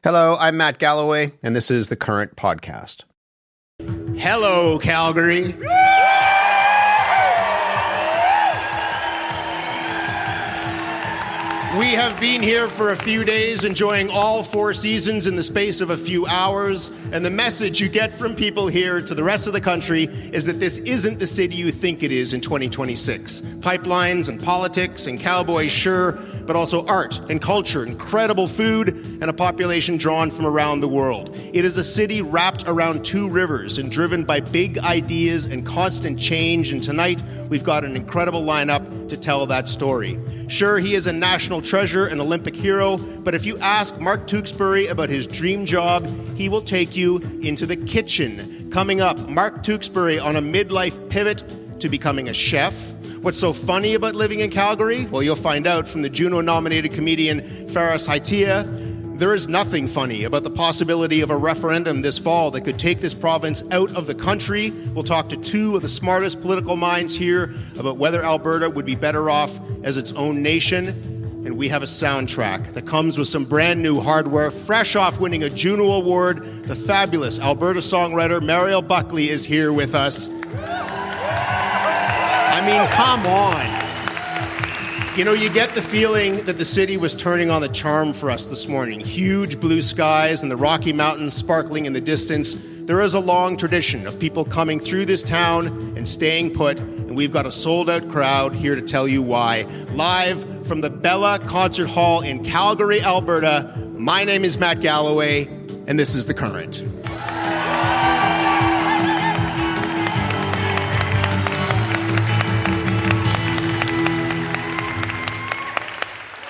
Hello, I'm Matt Galloway, and this is the Current Podcast. Hello, Calgary. We have been here for a few days, enjoying all four seasons in the space of a few hours, and the message you get from people here to the rest of the country is that this isn't the city you think it is in 2026. Pipelines and politics and cowboys, sure, but also art and culture, incredible food, and a population drawn from around the world. It is a city wrapped around two rivers and driven by big ideas and constant change, and tonight we've got an incredible lineup to tell that story. Sure, he is a national treasure, an Olympic hero, but if you ask Mark Tewksbury about his dream job, he will take you into the kitchen. Coming up, Mark Tewksbury on a midlife pivot to becoming a chef. What's so funny about living in Calgary? Well, you'll find out from the Juno-nominated comedian Faris Haitia. There is nothing funny about the possibility of a referendum this fall that could take this province out of the country. We'll talk to two of the smartest political minds here about whether Alberta would be better off as its own nation. And we have a soundtrack that comes with some brand new hardware, fresh off winning a Juno Award. The fabulous Alberta songwriter Mariel Buckley is here with us. I mean, come on. You know, you get the feeling that the city was turning on the charm for us this morning. Huge blue skies and the Rocky Mountains sparkling in the distance. There is a long tradition of people coming through this town and staying put, and we've got a sold-out crowd here to tell you why. Live from the Bella Concert Hall in Calgary, Alberta, my name is Matt Galloway, and this is The Current.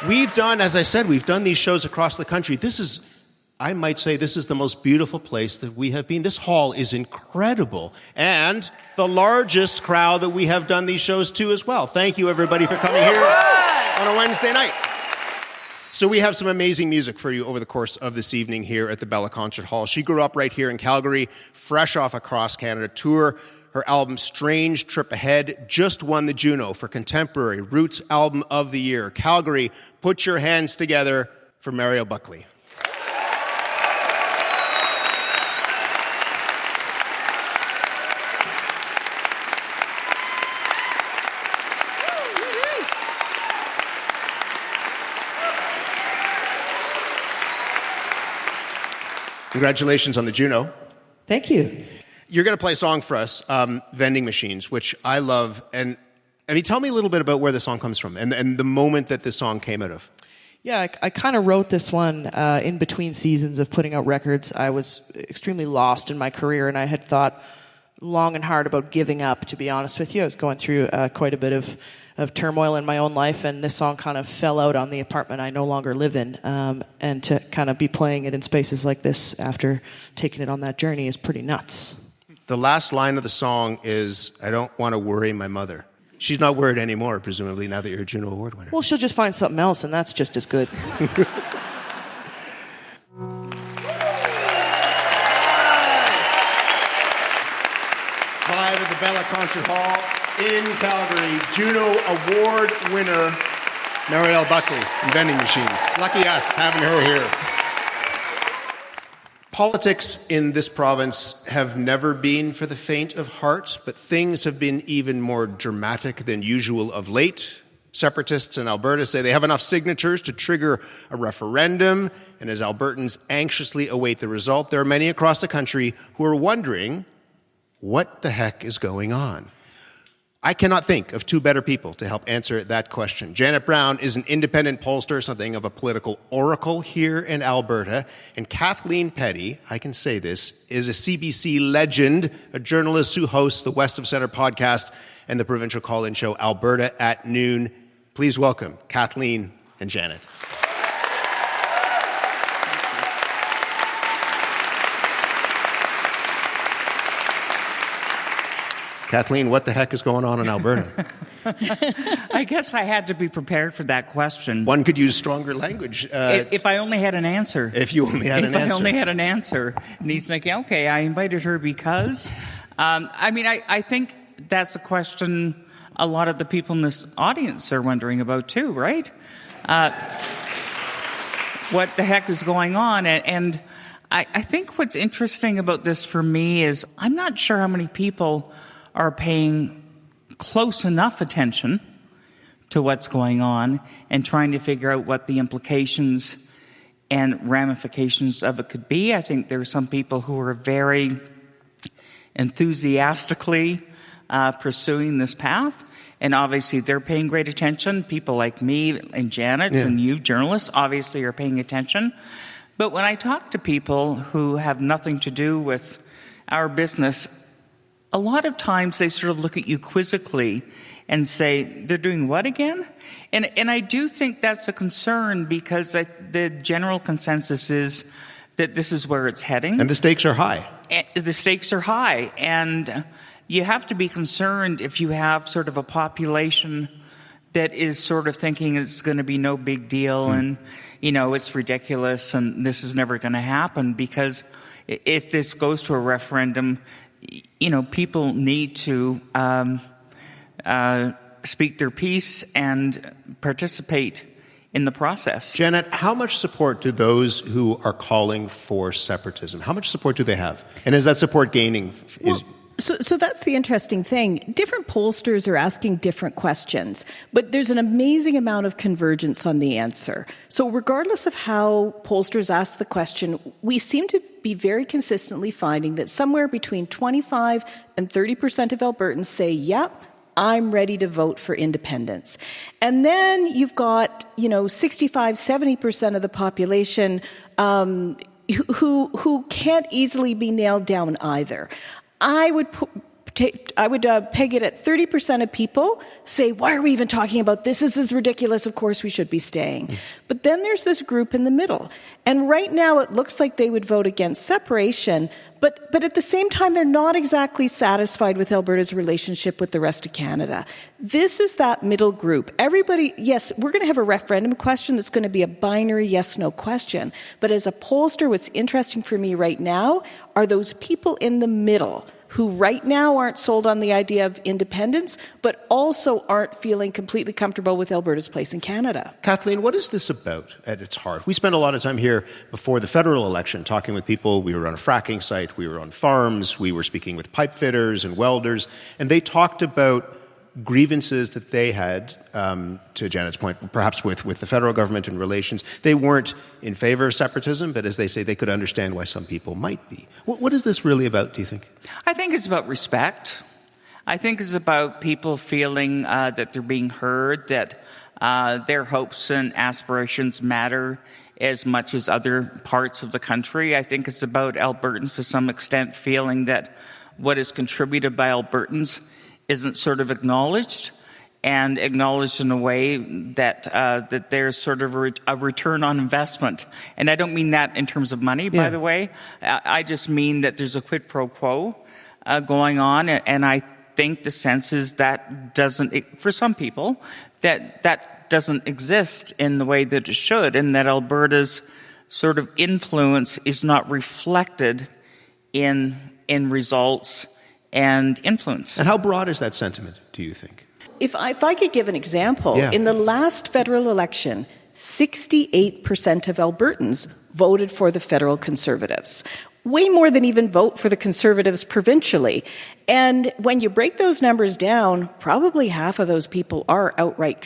We've done, as I said, we've done these shows across the country. This is, I might say, this is the most beautiful place that we have been. This hall is incredible. And the largest crowd that we have done these shows to as well. Thank you, everybody, for coming here on a Wednesday night. So we have some amazing music for you over the course of this evening here at the Bella Concert Hall. She grew up right here in Calgary, fresh off a cross-Canada tour. Her album, Strange Trip Ahead, just won the Juno for Contemporary Roots Album of the Year. Calgary, put your hands together for Mariel Buckley. Congratulations on the Juno. Thank you. You're going to play a song for us, Vending Machines, which I love. And I mean, tell me a little bit about where the song comes from and the moment that this song came out of. Yeah, I kind of wrote this one in between seasons of putting out records. I was extremely lost in my career, and I had thought long and hard about giving up, to be honest with you. I was going through quite a bit of turmoil in my own life, and this song kind of fell out on the apartment I no longer live in. And to kind of be playing it in spaces like this after taking it on that journey is pretty nuts. The last line of the song is, I don't want to worry my mother. She's not worried anymore, presumably, now that you're a Juno Award winner. Well, she'll just find something else, and that's just as good. Live at the Bella Concert Hall in Calgary, Juno Award winner Mariel Buckley from Vending Machines. Lucky us having her here. Politics in this province have never been for the faint of heart, but things have been even more dramatic than usual of late. Separatists in Alberta say they have enough signatures to trigger a referendum, and as Albertans anxiously await the result, there are many across the country who are wondering, what the heck is going on? I cannot think of two better people to help answer that question. Janet Brown is an independent pollster, something of a political oracle here in Alberta. And Kathleen Petty, I can say this, is a CBC legend, a journalist who hosts the West of Centre podcast and the provincial call-in show Alberta at Noon. Please welcome Kathleen and Janet. Kathleen, what the heck is going on in Alberta? I guess I had to be prepared for that question. One could use stronger language. If I only had an answer. If you only had an answer. If I only had an answer. And he's like, okay, I invited her because. I think that's a question a lot of the people in this audience are wondering about too, right? what the heck is going on. And I think what's interesting about this for me is I'm not sure how many people are paying close enough attention to what's going on and trying to figure out what the implications and ramifications of it could be. I think there are some people who are very enthusiastically pursuing this path, and obviously they're paying great attention. People like me and Janet and you journalists obviously are paying attention. But when I talk to people who have nothing to do with our business, a lot of times they sort of look at you quizzically and say, they're doing what again? And I do think that's a concern, because the general consensus is that this is where it's heading. And the stakes are high. The stakes are high. And you have to be concerned if you have sort of a population that is sort of thinking it's going to be no big deal and, it's ridiculous and this is never going to happen. Because if this goes to a referendum, people need to speak their piece and participate in the process. Janet, how much support do those who are calling for separatism, how much support do they have? And is that support gaining? So that's the interesting thing. Different pollsters are asking different questions, but there's an amazing amount of convergence on the answer. So regardless of how pollsters ask the question, we seem to be very consistently finding that somewhere between 25 and 30% of Albertans say, yep, I'm ready to vote for independence. And then you've got, 65, 70% of the population who can't easily be nailed down either. I would peg it at 30% of people say, why are we even talking about this? This is ridiculous. Of course we should be staying. But then there's this group in the middle. And right now it looks like they would vote against separation, but at the same time they're not exactly satisfied with Alberta's relationship with the rest of Canada. This is that middle group. Everybody, yes, we're going to have a referendum question that's going to be a binary yes-no question. But as a pollster, what's interesting for me right now are those people in the middle who right now aren't sold on the idea of independence, but also aren't feeling completely comfortable with Alberta's place in Canada. Kathleen, what is this about at its heart? We spent a lot of time here before the federal election talking with people. We were on a fracking site, we were on farms, we were speaking with pipe fitters and welders, and they talked about grievances that they had, to Janet's point, perhaps with the federal government and relations. They weren't in favor of separatism, but as they say, they could understand why some people might be. What is this really about, do you think? I think it's about respect. I think it's about people feeling that they're being heard, that their hopes and aspirations matter as much as other parts of the country. I think it's about Albertans to some extent feeling that what is contributed by Albertans isn't sort of acknowledged, and acknowledged in a way that that there's sort of a return on investment. And I don't mean that in terms of money, by the way. I just mean that there's a quid pro quo going on, and I think the sense is that doesn't, for some people, that doesn't exist in the way that it should, and that Alberta's sort of influence is not reflected in results and influence. And how broad is that sentiment, do you think? If I could give an example, in the last federal election, 68% of Albertans voted for the federal Conservatives. Way more than even vote for the Conservatives provincially. And when you break those numbers down, probably half of those people are outright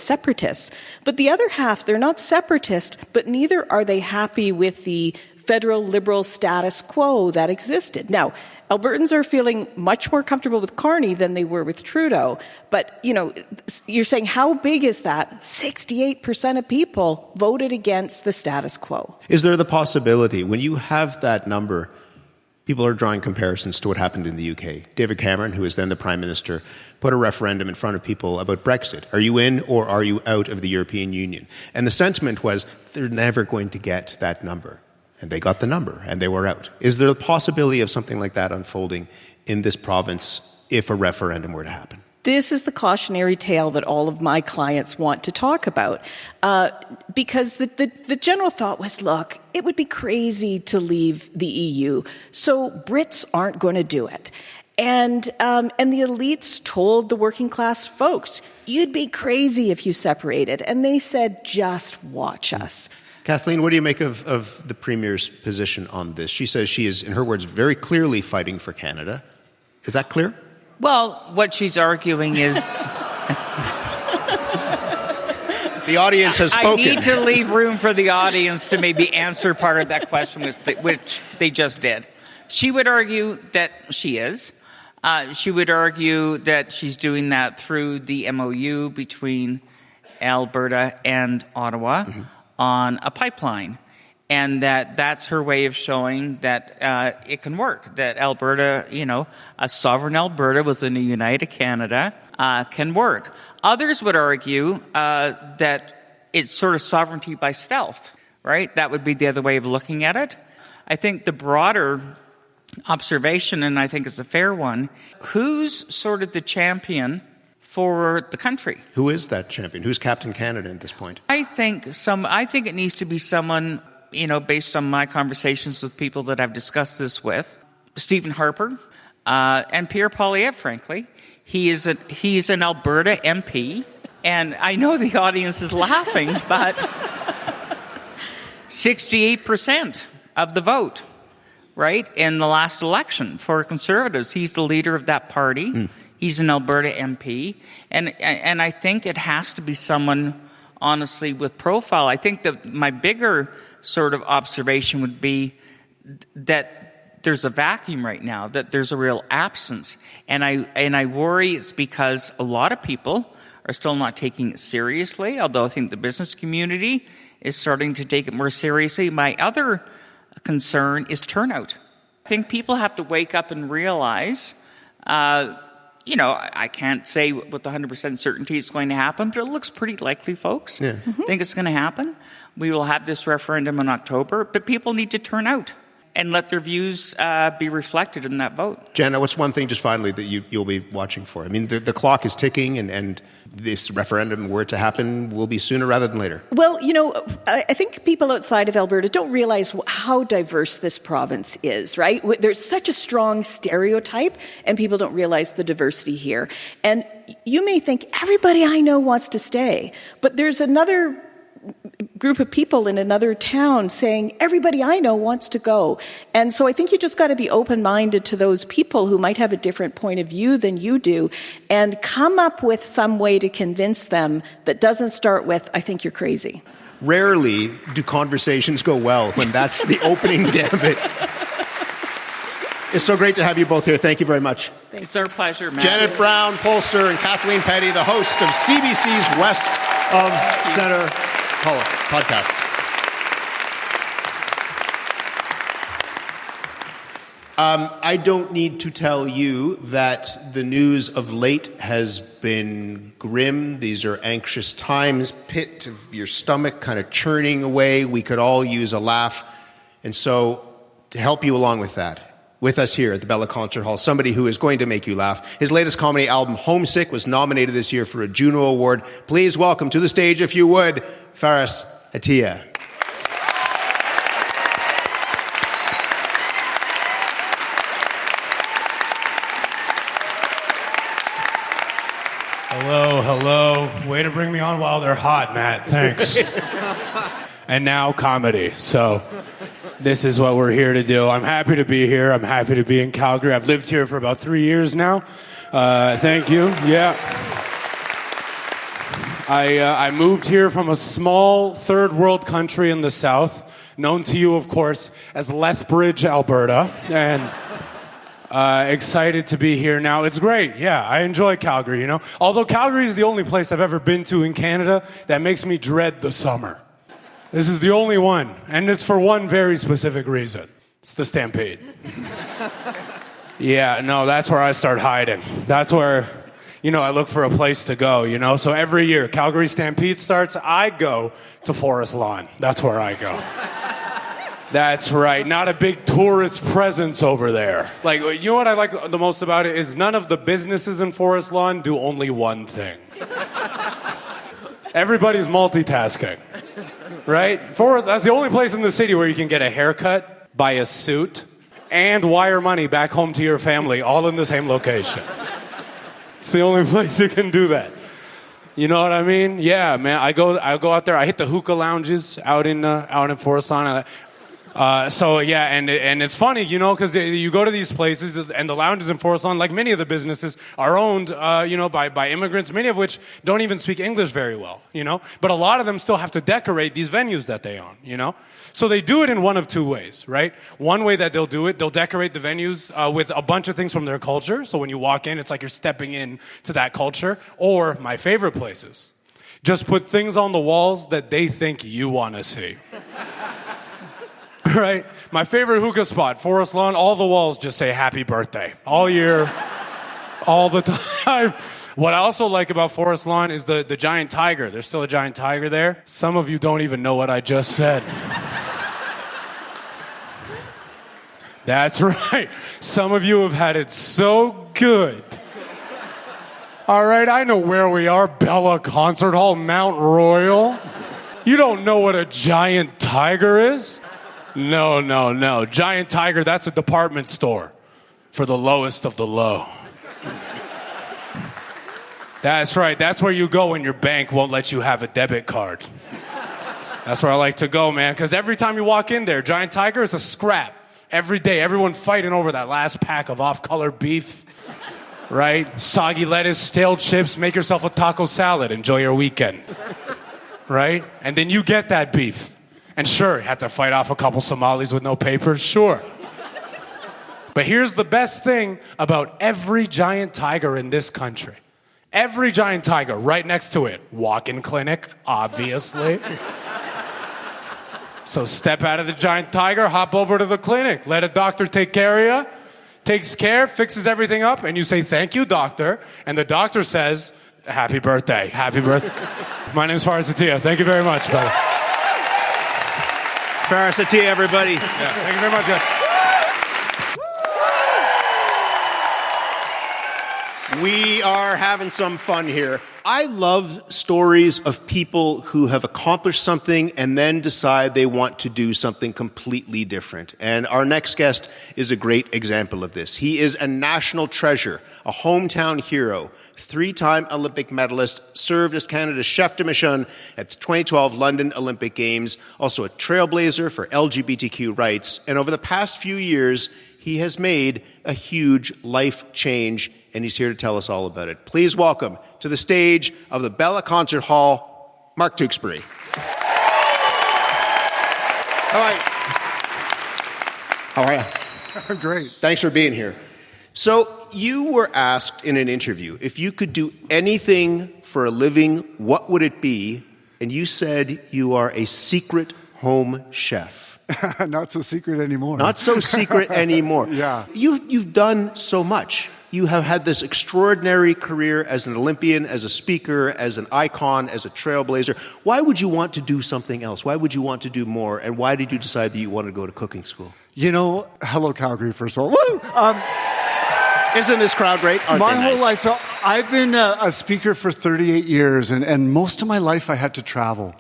separatists. But the other half, they're not separatist, but neither are they happy with the federal liberal status quo that existed. Now, Albertans are feeling much more comfortable with Carney than they were with Trudeau. But, you're saying how big is that? 68% of people voted against the status quo. Is there the possibility, when you have that number, people are drawing comparisons to what happened in the UK. David Cameron, who was then the Prime Minister, put a referendum in front of people about Brexit. Are you in or are you out of the European Union? And the sentiment was, they're never going to get that number. And they got the number, and they were out. Is there a possibility of something like that unfolding in this province if a referendum were to happen? This is the cautionary tale that all of my clients want to talk about. Because the general thought was, look, it would be crazy to leave the EU, so Brits aren't going to do it. And the elites told the working class folks, you'd be crazy if you separated. And they said, just watch us. Kathleen, what do you make of the Premier's position on this? She says she is, in her words, very clearly fighting for Canada. Is that clear? Well, what she's arguing is... The audience has spoken. I need to leave room for the audience to maybe answer part of that question, which they just did. She would argue that she is. She would argue that she's doing that through the MOU between Alberta and Ottawa on a pipeline, and that's her way of showing that it can work, that Alberta, a sovereign Alberta within a united Canada can work. Others would argue that it's sort of sovereignty by stealth, right? That would be the other way of looking at it. I think the broader observation, and I think it's a fair one, who's sort of the champion for the country? Who is that champion? Who's Captain Canada at this point? I think it needs to be someone, based on my conversations with people that I've discussed this with, Stephen Harper, and Pierre Poilievre, frankly. He's an Alberta MP, and I know the audience is laughing, but 68% of the vote, right, in the last election for Conservatives. He's the leader of that party. He's an Alberta MP, and I think it has to be someone, honestly, with profile. I think that my bigger sort of observation would be that there's a vacuum right now, that there's a real absence. And I worry it's because a lot of people are still not taking it seriously, although I think the business community is starting to take it more seriously. My other concern is turnout. I think people have to wake up and realize, I can't say with 100% certainty it's going to happen, but it looks pretty likely, folks. Yeah. I think it's going to happen. We will have this referendum in October, but people need to turn out and let their views be reflected in that vote. Jenna, what's one thing, just finally, that you'll be watching for? I mean, the clock is ticking, and this referendum, were it to happen, will be sooner rather than later. Well, I think people outside of Alberta don't realize how diverse this province is, right? There's such a strong stereotype, and people don't realize the diversity here. And you may think, everybody I know wants to stay, but there's another group of people in another town saying, everybody I know wants to go. And so I think you just got to be open-minded to those people who might have a different point of view than you do, and come up with some way to convince them that doesn't start with, I think you're crazy. Rarely do conversations go well when that's the opening gambit. It's so great to have you both here. Thank you very much. It's our pleasure, Matt. Janet Brown, pollster, and Kathleen Petty, the host of CBC's West of Centre podcast. I don't need to tell you that the news of late has been grim. These are anxious times, pit of your stomach kind of churning away. We could all use a laugh. And so, to help you along with that, with us here at the Bella Concert Hall, somebody who is going to make you laugh. His latest comedy album, Homesick, was nominated this year for a Juno Award. Please welcome to the stage, if you would, Faris Atiya. Hello. Way to bring me on while they're hot, Matt. Thanks. And now comedy. So this is what we're here to do. I'm happy to be here. I'm happy to be in Calgary. I've lived here for about 3 years now. Thank you. Yeah. I moved here from a small third world country in the south, known to you, of course, as Lethbridge, Alberta. And excited to be here now. It's great. Yeah, I enjoy Calgary, Although Calgary is the only place I've ever been to in Canada that makes me dread the summer. This is the only one, and it's for one very specific reason. It's the Stampede. Yeah, no, that's where I start hiding. That's where, I look for a place to go, So every year, Calgary Stampede starts, I go to Forest Lawn. That's where I go. That's right. Not a big tourist presence over there. Like, you know what I like the most about it is none of the businesses in Forest Lawn do only one thing. Everybody's multitasking. Right? That's the only place in the city where you can get a haircut, buy a suit, and wire money back home to your family, all in the same location. It's the only place you can do that. You know what I mean? Yeah, man. I go out there. I hit the hookah lounges out in Forest Lawn. So yeah, and it's funny, you know, because you go to these places and the lounges in Forest Lawn, like many of the businesses, are owned, by immigrants, many of which don't even speak English very well, you know. But a lot of them still have to decorate these venues that they own, you know. So they do it in one of two ways, right? One way that they'll do it, they'll decorate the venues with a bunch of things from their culture. So when you walk in, it's like you're stepping in to that culture. Or my favorite places, just put things on the walls that they think you want to see. Right? My favorite hookah spot, Forest Lawn, all the walls just say happy birthday. All year, all the time. What I also like about Forest Lawn is the giant tiger. There's still a giant tiger there. Some of you don't even know what I just said. That's right. Some of you have had it so good. All right, I know where we are. Bella Concert Hall, Mount Royal. You don't know what a giant tiger is? No. Giant Tiger, that's a department store for the lowest of the low. That's right. That's where you go when your bank won't let you have a debit card. That's where I like to go, man, because every time you walk in there, Giant Tiger is a scrap. Every day, everyone fighting over that last pack of off-color beef, right? Soggy lettuce, stale chips, make yourself a taco salad, enjoy your weekend, right? And then you get that beef. And sure, you have to fight off a couple Somalis with no papers, sure. But here's the best thing about every Giant Tiger in this country. Every Giant Tiger, right next to it, walk-in clinic, obviously. So step out of the Giant Tiger, hop over to the clinic, let a doctor take care of you, takes care, fixes everything up, and you say, thank you, doctor. And the doctor says, happy birthday, happy birthday. My name's Faris Atiyah. Thank you very much, brother. Faris Atiyah, everybody. Yeah, thank you very much, guys. We are having some fun here. I love stories of people who have accomplished something and then decide they want to do something completely different. And our next guest is a great example of this. He is a national treasure, a hometown hero, three-time Olympic medalist, served as Canada's chef de mission at the 2012 London Olympic Games, also a trailblazer for LGBTQ rights. And over the past few years, he has made a huge life change, and he's here to tell us all about it. Please welcome to the stage of the Bella Concert Hall, Mark Tewksbury. How are you? I'm great. Thanks for being here. So you were asked in an interview, if you could do anything for a living, what would it be? And you said you are a secret home chef. Not so secret anymore. Not so secret anymore. Yeah. You've done so much. You have had this extraordinary career as an Olympian, as a speaker, as an icon, as a trailblazer. Why would you want to do something else? Why would you want to do more? And why did you decide that you wanted to go to cooking school? You know, hello Calgary, first of all. Woo! Isn't this crowd great? My whole life. So I've been a speaker for 38 years, and most of my life I had to travel.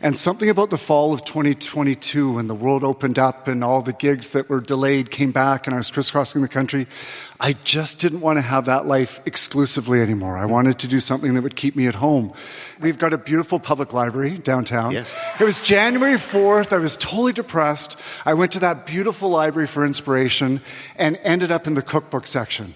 And something about the fall of 2022, when the world opened up and all the gigs that were delayed came back and I was crisscrossing the country, I just didn't want to have that life exclusively anymore. I wanted to do something that would keep me at home. We've got a beautiful public library downtown. Yes. It was January 4th. I was totally depressed. I went to that beautiful library for inspiration and ended up in the cookbook section.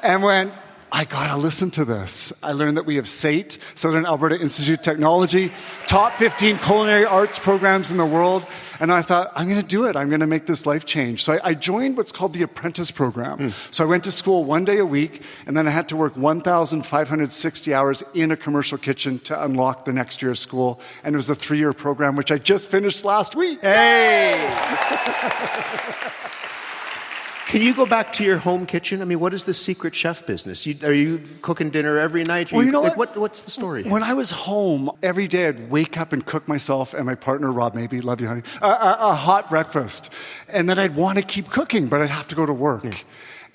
And went, I gotta listen to this. I learned that we have SAIT, Southern Alberta Institute of Technology, top 15 culinary arts programs in the world. And I thought, I'm gonna do it. I'm gonna make this life change. So I joined what's called the apprentice program. So I went to school 1 day a week, and then I had to work 1,560 hours in a commercial kitchen to unlock the next year of school. And it was a 3-year program, which I just finished last week. Hey! Can you go back to your home kitchen? I mean, what is the secret chef business? Are you cooking dinner every night? Well, you know what? What's the story? When I was home, every day I'd wake up and cook myself and my partner, Rob Maybe, love you, honey, a hot breakfast. And then I'd want to keep cooking, but I'd have to go to work. Yeah.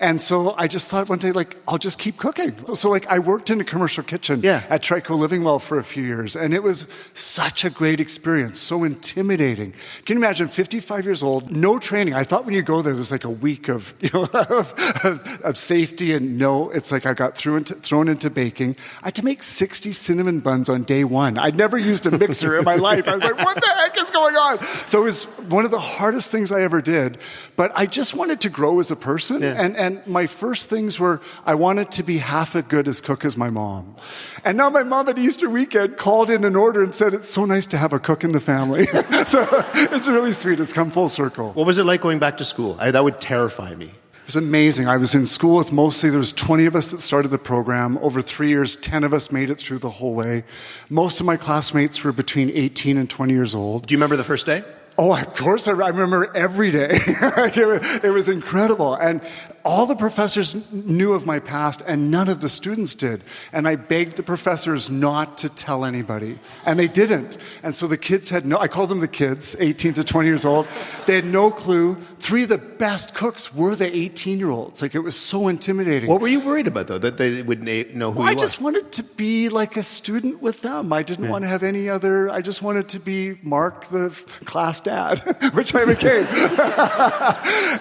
And so I just thought one day, like, I'll just keep cooking. So, like, I worked in a commercial kitchen at Trico Living Well for a few years, and it was such a great experience, so intimidating. Can you imagine, 55 years old, no training. I thought when you go there, there's like a week of, of safety, and it's like I got thrown into baking. I had to make 60 cinnamon buns on day one. I'd never used a mixer in my life. I was like, what the heck is going on? So it was one of the hardest things I ever did, but I just wanted to grow as a person, and my first things were, I wanted to be half as good as cook as my mom. And now my mom at Easter weekend called in an order and said, it's so nice to have a cook in the family. So it's really sweet. It's come full circle. What was it like going back to school? That would terrify me. It was amazing. I was in school with there was 20 of us that started the program. Over 3 years, 10 of us made it through the whole way. Most of my classmates were between 18 and 20 years old. Do you remember the first day? Oh, of course, I remember every day. It was incredible. And all the professors knew of my past, and none of the students did. And I begged the professors not to tell anybody. And they didn't. And so the kids I call them the kids, 18 to 20 years old. They had no clue. 3 of the best cooks were the 18-year-olds. Like, it was so intimidating. What were you worried about, though, that they would know who you are? I just wanted to be like a student with them. I didn't want to have any other, I just wanted to be Mark, the class dad, which I became.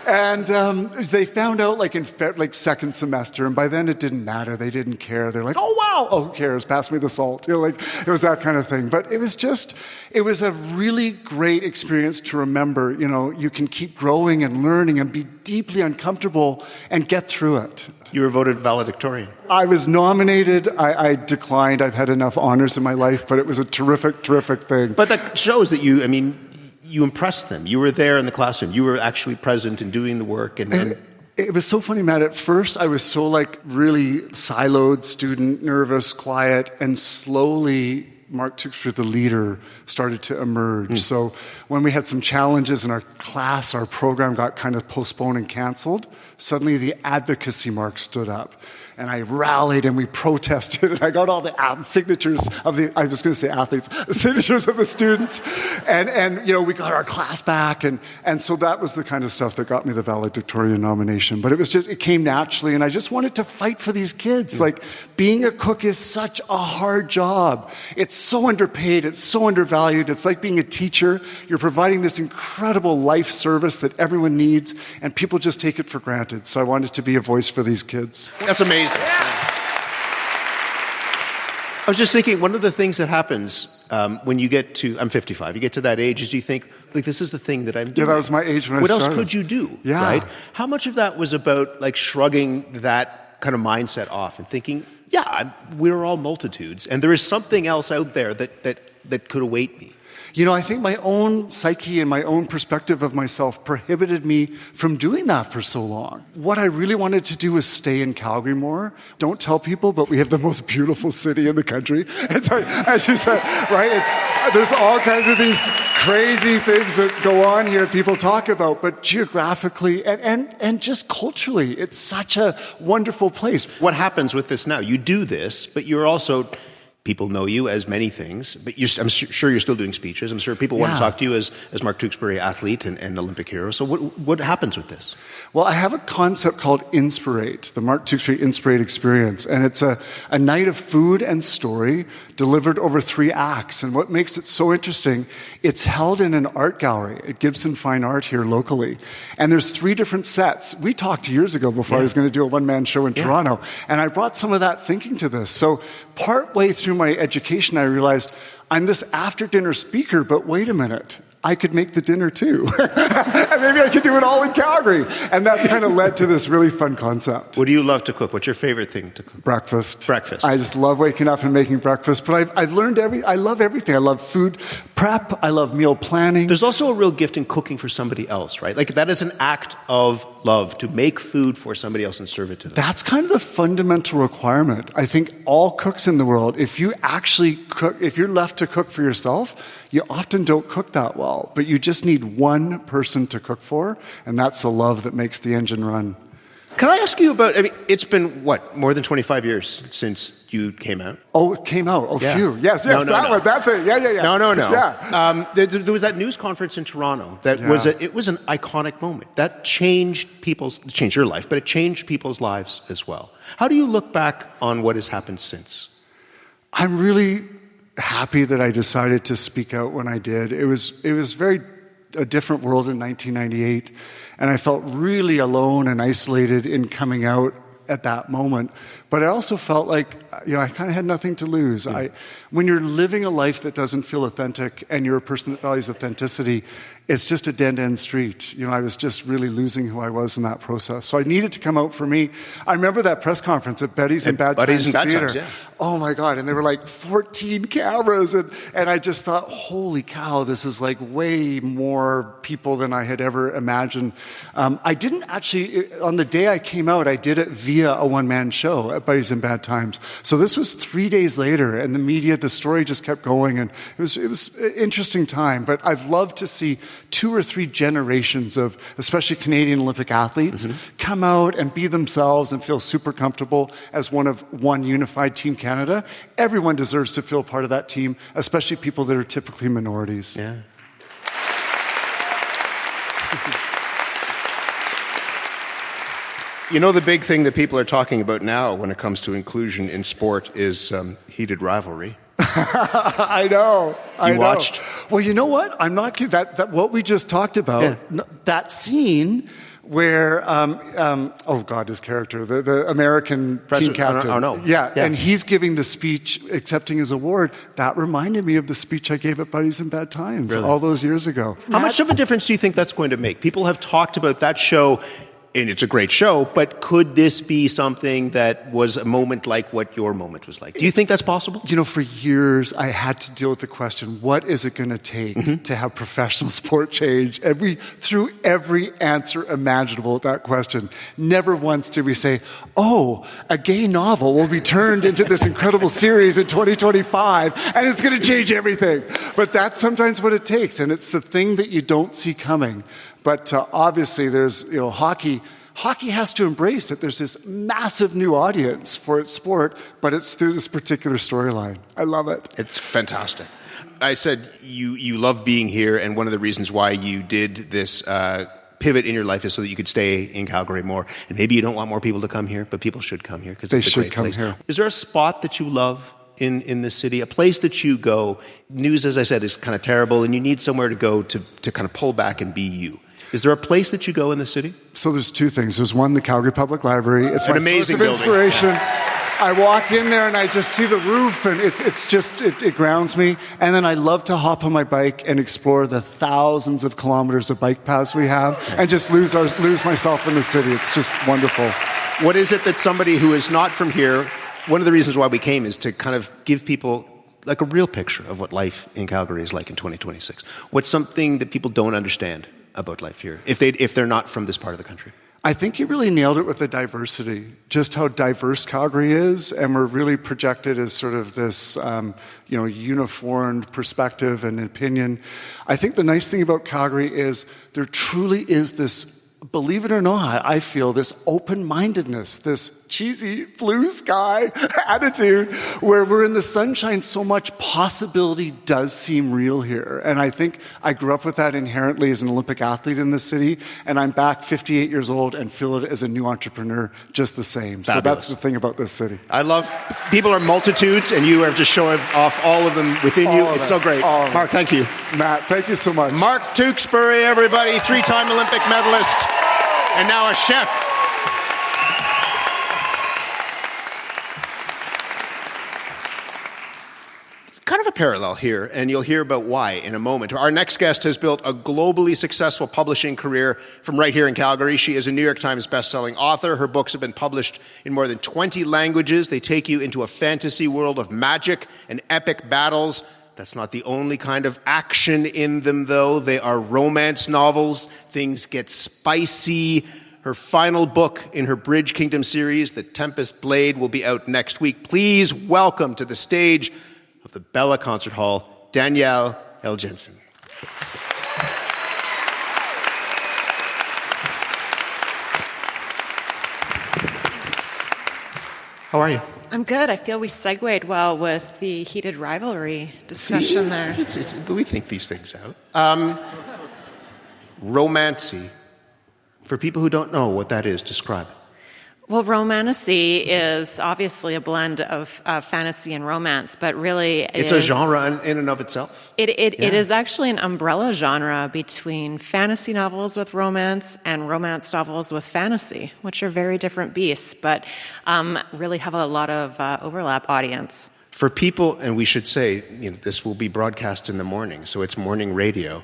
And they found out like in second semester, and by then it didn't matter. They didn't care. They're like, oh, wow, oh, who cares? Pass me the salt. Like, it was that kind of thing. But it was a really great experience to remember, you can keep growing and learning and be deeply uncomfortable and get through it. You were voted valedictorian. I was nominated. I declined. I've had enough honors in my life, but it was a terrific, terrific thing. But that shows that you impressed them. You were there in the classroom. You were actually present and doing the work. And it was so funny, Matt. At first, I was so really siloed student, nervous, quiet, and slowly Mark Tewksbury, the leader, started to emerge. So when we had some challenges in our class, our program got kind of postponed and canceled. Suddenly the advocacy Mark stood up. And I rallied and we protested, and I got all the signatures of I was going to say athletes, signatures of the students. And we got our class back. And so that was the kind of stuff that got me the valedictorian nomination. But it came naturally, and I just wanted to fight for these kids. Like, being a cook is such a hard job. It's so underpaid. It's so undervalued. It's like being a teacher. You're providing this incredible life service that everyone needs, and people just take it for granted. So I wanted to be a voice for these kids. That's amazing. I was just thinking, one of the things that happens when you get to, I'm 55, you get to that age, is you think, like, this is the thing that I'm doing. Yeah, that was my age when I started. What else started. could you do? Yeah. Right? How much of that was about, like, shrugging that kind of mindset off and thinking, we're all multitudes, and there is something else out there that could await me? I think my own psyche and my own perspective of myself prohibited me from doing that for so long. What I really wanted to do was stay in Calgary more. Don't tell people, but we have the most beautiful city in the country. It's like, as you said, right? There's all kinds of these crazy things that go on here people talk about, but geographically and just culturally, it's such a wonderful place. What happens with this now? You do this, but you're also... People know you as many things, but I'm sure you're still doing speeches. I'm sure people want to talk to you as Mark Tewksbury, athlete and Olympic hero. So what happens with this? Well, I have a concept called Inspirate, the Mark Tewksbury Inspirate Experience, and it's a night of food and story delivered over 3 acts. And what makes it so interesting, it's held in an art gallery at Gibson Fine Art here locally. And there's 3 different sets. We talked years ago before I was going to do a one-man show in Toronto, and I brought some of that thinking to this. So partway through my education, I realized I'm this after-dinner speaker, but wait a minute. I could make the dinner too. And maybe I could do it all in Calgary. And that's kind of led to this really fun concept. What do you love to cook? What's your favorite thing to cook? Breakfast. Breakfast. I just love waking up and making breakfast. But I've learned I love everything. I love food prep. I love meal planning. There's also a real gift in cooking for somebody else, right? Like, that is an act of love, to make food for somebody else and serve it to them. That's kind of the fundamental requirement. I think all cooks in the world, if you actually cook, if you're left to cook for yourself, you often don't cook that well, but you just need one person to cook for, and that's the love that makes the engine run. Can I ask you about, it's been, more than 25 years since you came out? Oh, it came out. Oh, yeah. phew. Yes, no. that thing. Yeah. No. Yeah. There was that news conference in Toronto that was an iconic moment. That changed your life, but it changed people's lives as well. How do you look back on what has happened since? I'm really happy that I decided to speak out when I did. It was a different world in 1998, and I felt really alone and isolated in coming out at that moment. But I also felt like, I kind of had nothing to lose. When you're living a life that doesn't feel authentic and you're a person that values authenticity, it's just a dead-end street. I was just really losing who I was in that process. So I needed to come out for me. I remember that press conference at Betty's and Bad Times Theater. Yeah. Oh my God, and there were like 14 cameras, and I just thought, holy cow, this is like way more people than I had ever imagined. I didn't actually, on the day I came out, I did it via a one-man show at Buddies in Bad Times. So this was 3 days later, and the story just kept going, and it was an interesting time. But I've loved to see 2 or 3 generations of, especially Canadian Olympic athletes, come out and be themselves and feel super comfortable as one unified Team Canada. Everyone deserves to feel part of that team, especially people that are typically minorities. Yeah. The big thing that people are talking about now when it comes to inclusion in sport is heated rivalry. I know. You watched? Well, you know what? I'm not kidding. That what we just talked about, that scene where, his character, the American team captain. Arnaud. Yeah, and he's giving the speech, accepting his award. That reminded me of the speech I gave at Buddies in Bad Times all those years ago. How much of a difference do you think that's going to make? People have talked about that show, and it's a great show, but could this be something that was a moment like what your moment was like? Do you think that's possible? For years, I had to deal with the question, what is it going to take to have professional sport change? Through every answer imaginable at that question. Never once did we say, a gay novel will be turned into this incredible series in 2025, and it's going to change everything. But that's sometimes what it takes, and it's the thing that you don't see coming. But obviously, there's, hockey. Hockey has to embrace that there's this massive new audience for its sport, but it's through this particular storyline. I love it. It's fantastic. I said you love being here, and one of the reasons why you did this pivot in your life is so that you could stay in Calgary more. And maybe you don't want more people to come here, but people should come here because it's a great place. They should come here. Is there a spot that you love in this city, a place that you go? News, as I said, is kind of terrible, and you need somewhere to go to kind of pull back and be you. Is there a place that you go in the city? So there's 2 things. There's one, the Calgary Public Library. It's an amazing source of inspiration. I walk in there and I just see the roof, and it grounds me. And then I love to hop on my bike and explore the thousands of kilometers of bike paths we have, and just lose myself in the city. It's just wonderful. What is it that somebody who is not from here? One of the reasons why we came is to kind of give people like a real picture of what life in Calgary is like in 2026. What's something that people don't understand about life here, if they're not from this part of the country? I think you really nailed it with the diversity, just how diverse Calgary is, and we're really projected as sort of this, uniformed perspective and opinion. I think the nice thing about Calgary is there truly is this, believe it or not, I feel this open-mindedness, this cheesy blue sky attitude where we're in the sunshine so much possibility does seem real here. And I think I grew up with that inherently as an Olympic athlete in the city, and I'm back 58 years old and feel it as a new entrepreneur just the same. Fabulous. So that's the thing about this city. I love, people are multitudes, and you are just showing off all of them within you. It's so great. Mark, thank you. Matt, thank you so much. Mark Tewksbury, everybody, 3-time Olympic medalist, and now a chef. Kind of a parallel here, and you'll hear about why in a moment. Our next guest has built a globally successful publishing career from right here in Calgary. She is a New York Times bestselling author. Her books have been published in more than 20 languages. They take you into a fantasy world of magic and epic battles. That's not the only kind of action in them, though. They are romance novels. Things get spicy. Her final book in her Bridge Kingdom series, The Tempest Blade, will be out next week. Please welcome to the stage of the Bella Concert Hall, Danielle L. Jensen. How are you? I'm good. I feel we segued well with the heated rivalry discussion there. We think these things out. Romancy. For people who don't know what that is, describe it. Well, romantasy is obviously a blend of fantasy and romance, but really it's a genre in and of itself. It is actually an umbrella genre between fantasy novels with romance and romance novels with fantasy, which are very different beasts, but really have a lot of overlap audience. For people, and we should say, this will be broadcast in the morning, so it's morning radio.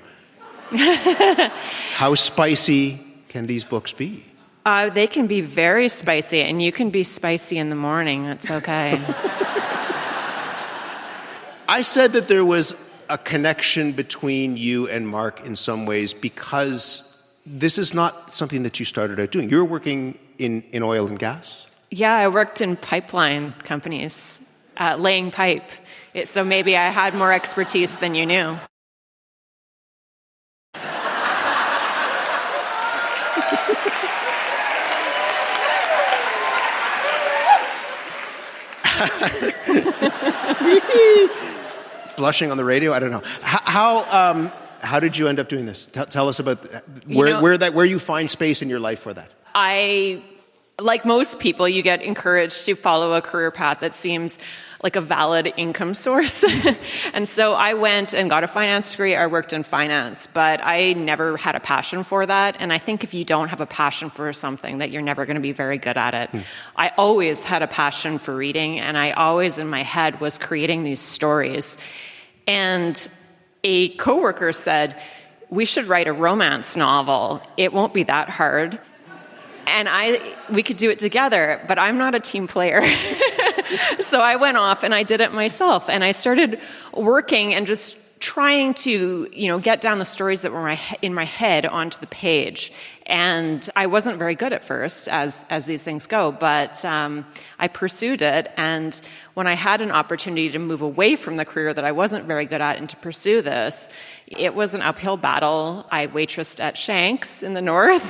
How spicy can these books be? They can be very spicy, and you can be spicy in the morning. It's okay. I said that there was a connection between you and Mark in some ways because this is not something that you started out doing. You're working in oil and gas? Yeah, I worked in pipeline companies, laying pipe. So maybe I had more expertise than you knew. Blushing on the radio? I don't know. How did you end up doing this? Tell us about where you find space in your life for that. Like most people, you get encouraged to follow a career path that seems like a valid income source. And so I went and got a finance degree. I worked in finance, but I never had a passion for that. And I think if you don't have a passion for something, that you're never going to be very good at it. I always had a passion for reading, and I always in my head was creating these stories. And a coworker said, "We should write a romance novel. It won't be that hard." And we could do it together, but I'm not a team player. So I went off and I did it myself. And I started working and just trying to, get down the stories that were in my head onto the page. And I wasn't very good at first, as these things go, but I pursued it. And when I had an opportunity to move away from the career that I wasn't very good at and to pursue this, it was an uphill battle. I waitressed at Shanks in the north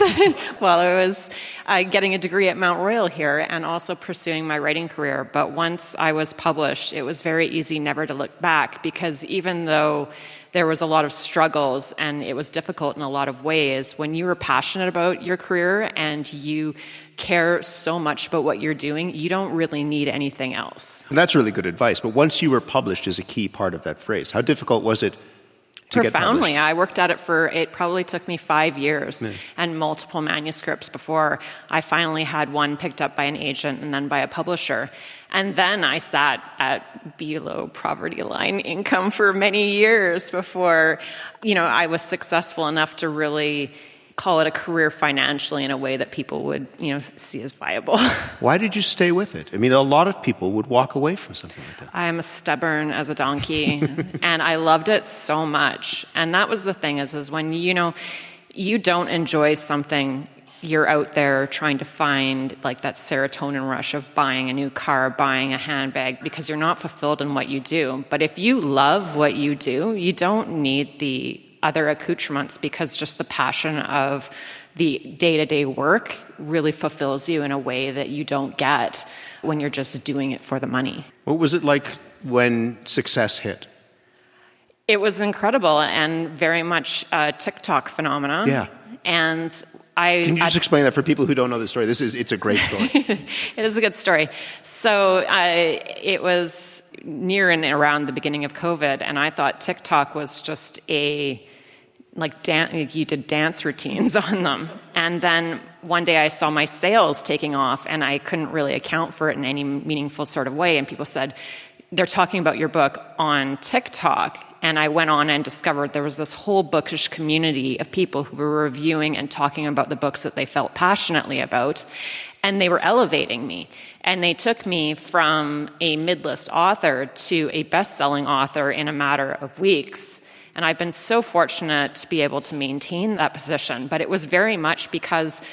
while I was getting a degree at Mount Royal here and also pursuing my writing career. But once I was published, it was very easy never to look back, because even though there was a lot of struggles and it was difficult in a lot of ways, when you are passionate about your career and you care so much about what you're doing, you don't really need anything else. And that's really good advice. But once you were published is a key part of that phrase. How difficult was it to get Profoundly. published? I worked at it probably took me 5 years and multiple manuscripts before I finally had one picked up by an agent and then by a publisher. And then I sat at below poverty line income for many years before, I was successful enough to really call it a career financially in a way that people would, see as viable. Why did you stay with it? I mean, a lot of people would walk away from something like that. I am as stubborn as a donkey, and I loved it so much. And that was the thing is when, you don't enjoy something, you're out there trying to find like that serotonin rush of buying a new car, buying a handbag, because you're not fulfilled in what you do. But if you love what you do, you don't need the other accoutrements, because just the passion of the day-to-day work really fulfills you in a way that you don't get when you're just doing it for the money. What was it like when success hit? It was incredible and very much a TikTok phenomenon. Yeah. And Can you just explain that for people who don't know the story? It's a great story. It is a good story. So it was near and around the beginning of COVID, and I thought TikTok was just you did dance routines on them. And then one day I saw my sales taking off, and I couldn't really account for it in any meaningful sort of way. And people said, "They're talking about your book on TikTok." And I went on and discovered there was this whole bookish community of people who were reviewing and talking about the books that they felt passionately about. And they were elevating me. And they took me from a mid-list author to a best-selling author in a matter of weeks. And I've been so fortunate to be able to maintain that position. But it was very much because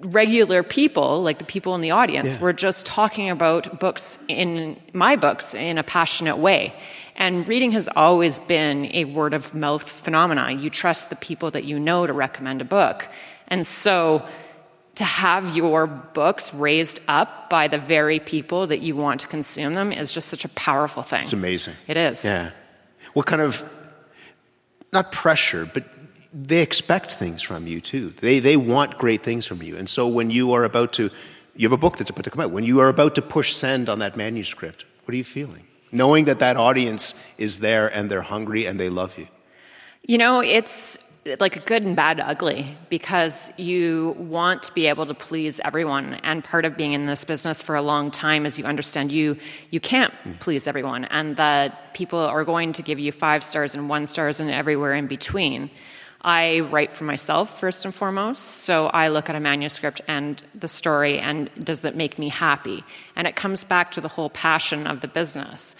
regular people, like the people in the audience, were just talking about my books in a passionate way. And reading has always been a word-of-mouth phenomenon. You trust the people that you know to recommend a book. And so to have your books raised up by the very people that you want to consume them is just such a powerful thing. It's amazing. It is. Yeah. What kind of, not pressure, but they expect things from you too. They want great things from you. And so when you are about to, you have a book that's about to come out, when you are about to push send on that manuscript, what are you feeling? Knowing that that audience is there and they're hungry and they love you. You know, it's like a good and bad ugly, because you want to be able to please everyone. And part of being in this business for a long time is you understand you can't please everyone, and that people are going to give you 5 stars and 1 stars and everywhere in between. I write for myself first and foremost, so I look at a manuscript and the story, and does that make me happy? And it comes back to the whole passion of the business.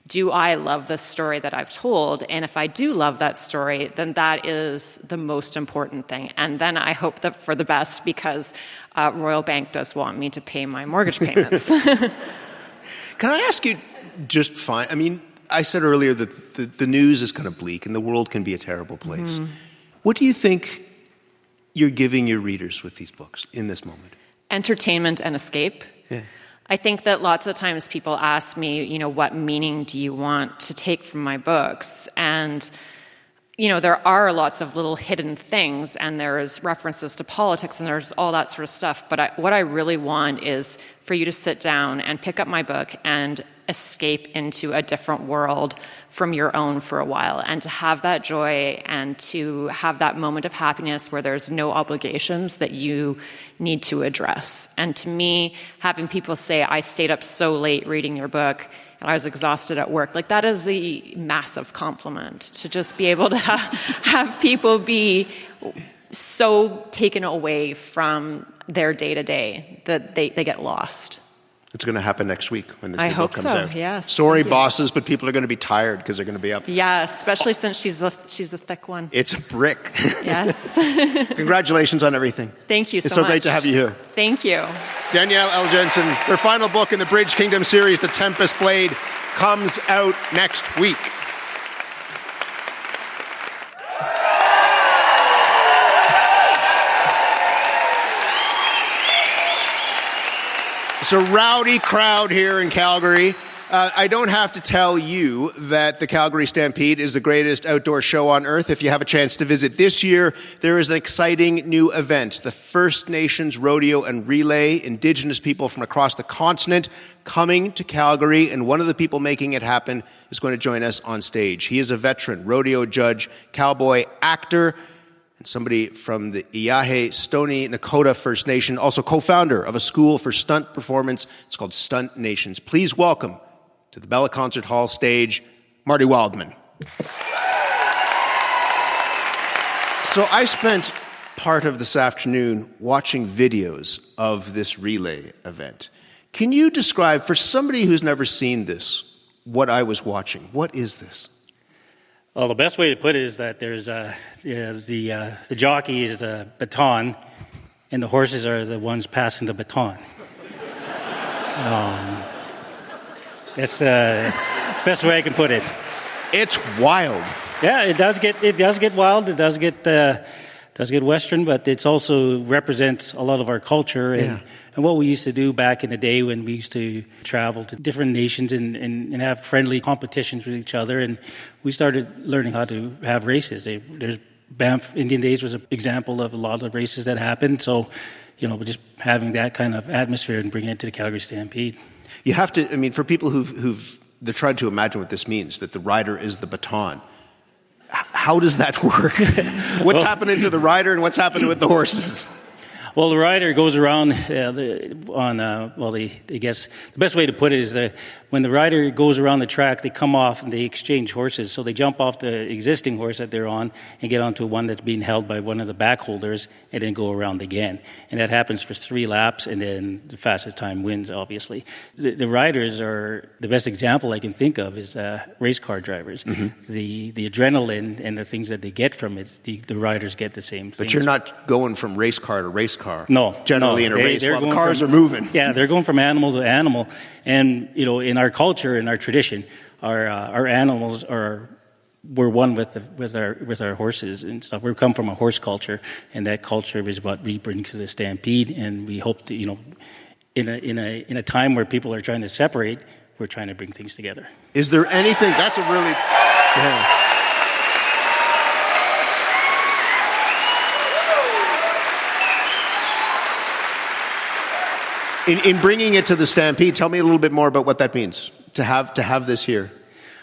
Do I love the story that I've told? And if I do love that story, then that is the most important thing. And then I hope that for the best, because Royal Bank does want me to pay my mortgage payments. Can I ask you just fine? I mean, I said earlier that the news is kind of bleak and the world can be a terrible place. Mm-hmm. What do you think you're giving your readers with these books in this moment? Entertainment and escape. Yeah. I think that lots of times people ask me, you know, what meaning do you want to take from my books? And, you know, there are lots of little hidden things, and there's references to politics, and there's all that sort of stuff. But what I really want is for you to sit down and pick up my book and escape into a different world from your own for a while, and to have that joy and to have that moment of happiness where there's no obligations that you need to address. And to me, having people say, I stayed up so late reading your book and I was exhausted at work, like, that is a massive compliment, to just be able to have people be so taken away from their day-to-day that they get lost. It's going to happen next week when this new book comes out. I hope so, yes. Sorry, bosses, but people are going to be tired because they're going to be up. Yeah, especially since she's a thick one. It's a brick. Yes. Congratulations on everything. Thank you so much. It's so great to have you here. Thank you. Danielle L. Jensen, her final book in the Bridge Kingdom series, The Tempest Blade, comes out next week. It's a rowdy crowd here in Calgary. I don't have to tell you that the Calgary Stampede is the greatest outdoor show on earth. If you have a chance to visit this year, there is an exciting new event, the First Nations Rodeo and Relay, Indigenous people from across the continent coming to Calgary, and one of the people making it happen is going to join us on stage. He is a veteran rodeo judge, cowboy actor, and somebody from the Iahe Stoney Nakoda First Nation, also co-founder of a school for stunt performance. It's called Stunt Nations. Please welcome to the Bella Concert Hall stage, Marty Wildman. So I spent part of this afternoon watching videos of this relay event. Can you describe, for somebody who's never seen this, what I was watching? What is this? Well, the best way to put it is that there's the jockey is a baton, and the horses are the ones passing the baton. That's the best way I can put it. It's wild. Yeah, it does get wild. It does get Western, but it's also represents a lot of our culture and what we used to do back in the day when we used to travel to different nations and have friendly competitions with each other. And we started learning how to have races. There's Banff Indian Days was an example of a lot of races that happened. So, just having that kind of atmosphere and bringing it to the Calgary Stampede. You have to, I mean, for people they're trying to imagine what this means, that the rider is the baton. How does that work? What's happening to the rider and what's happening with the horses? Well, the rider goes around I guess the best way to put it is that when the rider goes around the track, they come off and they exchange horses. So they jump off the existing horse that they're on and get onto one that's being held by one of the back holders and then go around again. And that happens for 3 laps, and then the fastest time wins, obviously. The riders are, the best example I can think of is race car drivers. Mm-hmm. The adrenaline and the things that they get from it, the riders get the same thing. But you're not going from race car to race car. No. Generally in a race while the cars are moving. Yeah, they're going from animal to animal. And, in our culture, in our tradition, our animals are we're one with our horses and stuff. We come from a horse culture, and that culture is what we bring to the Stampede. And we hope to, in a time where people are trying to separate, we're trying to bring things together. Is there anything? That's a really. In bringing it to the Stampede, tell me a little bit more about what that means to have this here.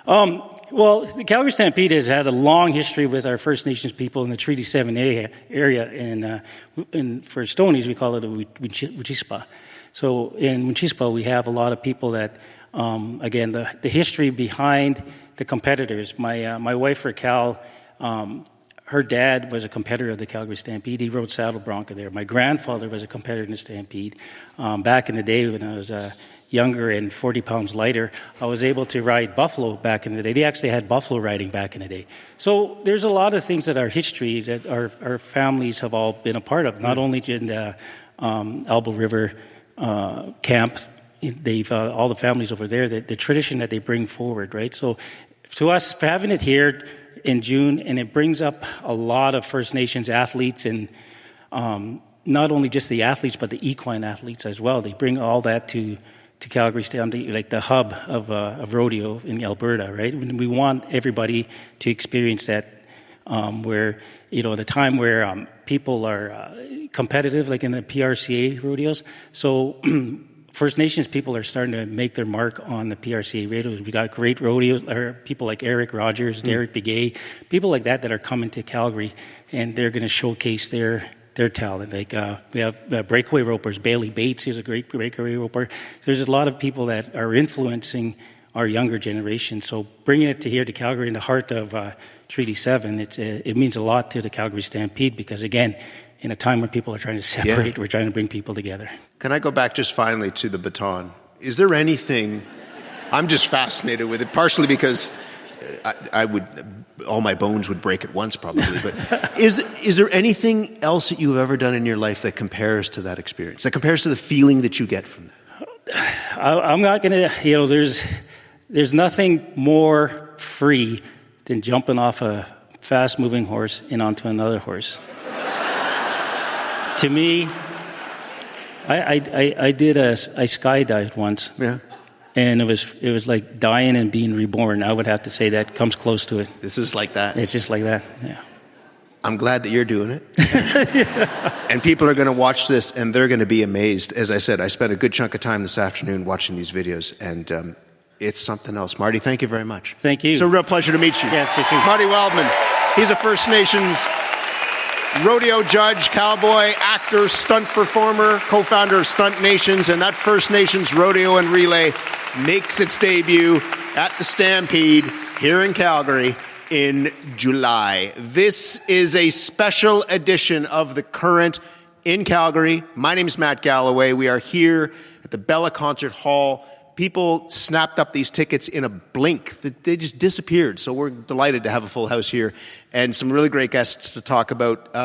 Well, the Calgary Stampede has had a long history with our First Nations people in the Treaty 7 area, and for Stonies we call it a Wichispa. So in Wichispa we have a lot of people that, again, the history behind the competitors. My wife Raquel, her dad was a competitor of the Calgary Stampede. He rode saddle bronco there. My grandfather was a competitor in the Stampede. Back in the day when I was younger and 40 pounds lighter, I was able to ride buffalo back in the day. They actually had buffalo riding back in the day. So there's a lot of things that our history, that our families have all been a part of, not only in the Elbow River camp. They've all the families over there, the tradition that they bring forward, right? So to us, for having it here in June, and it brings up a lot of First Nations athletes, and not only just the athletes, but the equine athletes as well. They bring all that to Calgary, like the hub of rodeo in Alberta, right? We want everybody to experience that, where, at a time where people are competitive, like in the PRCA rodeos. So First Nations people are starting to make their mark on the PRCA rodeos. We got great rodeos, or people like Eric Rogers, Derek Begay, people like that are coming to Calgary, and they're going to showcase their talent. Like we have breakaway ropers. Bailey Bates is a great breakaway roper. There's a lot of people that are influencing our younger generation. So bringing it to Calgary, in the heart of Treaty 7, it means a lot to the Calgary Stampede, because again, in a time when people are trying to separate, we're trying to bring people together. Can I go back just finally to the baton? Is there anything, I'm just fascinated with it, partially because I would, all my bones would break at once probably, but is there anything else that you've ever done in your life that compares to that experience, that compares to the feeling that you get from that? I'm not going to, there's nothing more free than jumping off a fast-moving horse and onto another horse. To me, I skydived once. Yeah. And it was like dying and being reborn. I would have to say that comes close to it. This is like that. It's just like that. Yeah. I'm glad that you're doing it. And people are going to watch this and they're going to be amazed. As I said, I spent a good chunk of time this afternoon watching these videos, and it's something else. Marty, thank you very much. Thank you. It's a real pleasure to meet you. Yes, for sure. Marty Wildman. He's a First Nations rodeo judge, cowboy, actor, stunt performer, co-founder of Stunt Nations, and that First Nations rodeo and relay makes its debut at the Stampede here in Calgary in July. This is a special edition of The Current in Calgary. My name is Matt Galloway. We are here at the Bella Concert Hall. People snapped up these tickets in a blink. They just disappeared. So we're delighted to have a full house here and some really great guests to talk about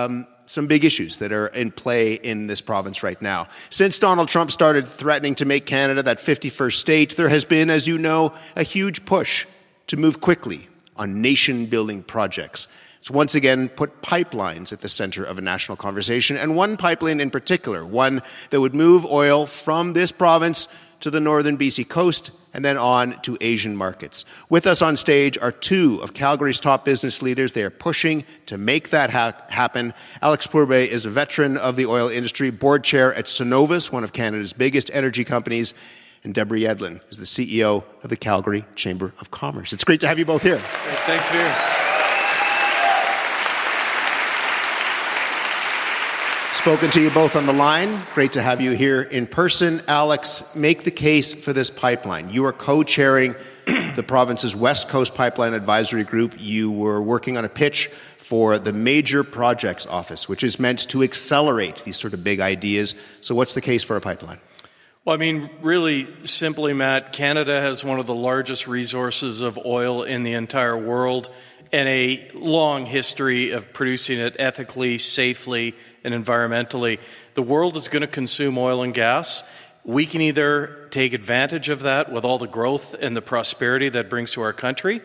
some big issues that are in play in this province right now. Since Donald Trump started threatening to make Canada that 51st state, there has been, as you know, a huge push to move quickly on nation-building projects. It's once again put pipelines at the center of a national conversation, and one pipeline in particular, one that would move oil from this province to the northern BC coast and then on to Asian markets. With us on stage are two of Calgary's top business leaders. They are pushing to make that happen. Alex Pourbaix is a veteran of the oil industry, board chair at Cenovus, one of Canada's biggest energy companies, and Deborah Yedlin is the CEO of the Calgary Chamber of Commerce. It's great to have you both here. Thanks, Veer. Spoken to you both on the line. Great to have you here in person. Alex, make the case for this pipeline. You are co-chairing the province's West Coast Pipeline Advisory Group. You were working on a pitch for the Major Projects Office, which is meant to accelerate these sort of big ideas. So what's the case for a pipeline? Well, I mean, really simply, Matt, Canada has one of the largest resources of oil in the entire world and a long history of producing it ethically, safely, and environmentally. The world is going to consume oil and gas. We can either take advantage of that with all the growth and the prosperity that brings to our country,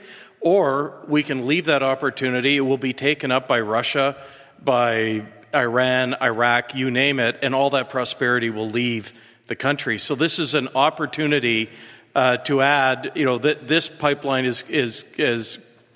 Or we can leave that opportunity. It will be taken up by Russia, by Iran, Iraq, you name it, and all that prosperity will leave the country. So this is an opportunity to add, that this pipeline is